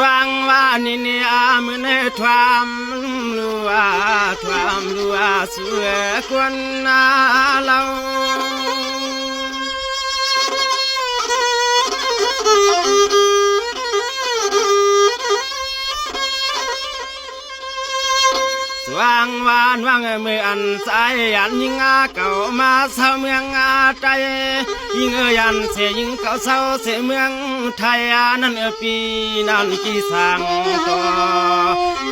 ว่างว่านี่นี่มือในทวามรัวสวยกวนนาเราว่างวานว่างมืออันสายยันยิงเก่ามาเศร้าเมืองใจยิงยันเสียยิงเก่าเศร้าเสียเมืองไทยนั่นปีนั่นกี่สังต่อ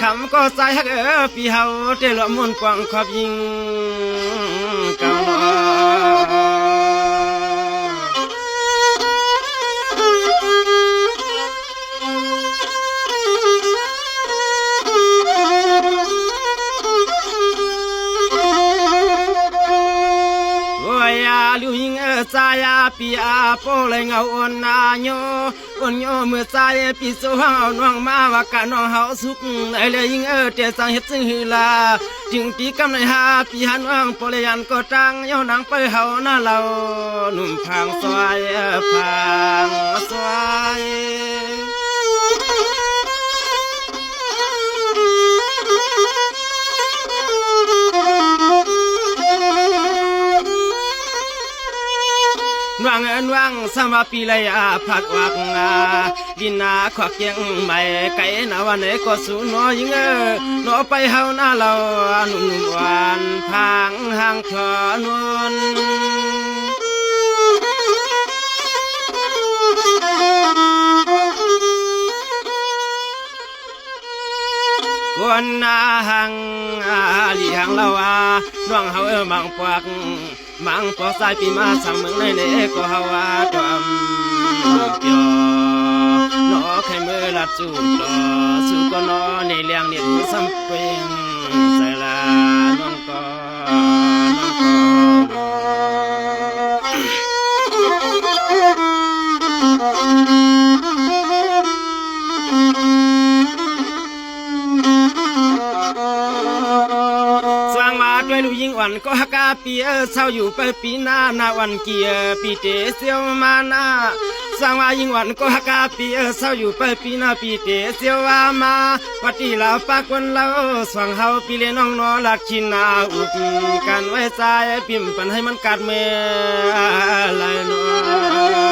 คำก็ใจฮักปีเฮาเตลมุนกวางขอบยิงเก่าน้ลิวยิงสายปีอาโปเลยเงาอ่อนนาโยเมื่อสายปีโซหังเอาน้องมาว่ากันน้องเฮาสุกไอเลยยิงเตสังเฮ็ดซึ่งฮือลาจึงตีกำในหาปีหันว่างโปเลยยันก็จังเย้านางไปเฮาหน้าเราหนุ่มพังสวายพังสวายว่างว่างสมาปีเลยพัดวักดินนาขวักยังไม่ไก่นาวันไหนก็สู้น้อยิงน้อไปเฮาหน้าเราหนุ่มหวานพังห่างถอนวนกวนนาหังลีหังเราน้องเฮามังปวักมังปอสายปีมาสั่งเมืองในเนก็เฮาตอมเกี่ยวน้อใครเมื่อลัดจูบต่อสู้ก็น้อในเลี้ยงเนี่ยซ้ำเป็นใส่ละน้องก็ด้วยลูกยิงอ่อนก็ฮักกาปีเศร้าอยู่ไปปีหน้าหน้าวันเกียปีเตเสียวมาหน้าสร้างว่ายิงอ่อนก็ฮักกาปีเศร้าอยู่ไปปีหน้าปีเตเสียวมาปฏิลาปากวันเราสว่างเฮาปีเลน้องนอลักชินนาอุกกันไว้ใจพิมพ์ปันให้มันกัดเมื่อไรน้อ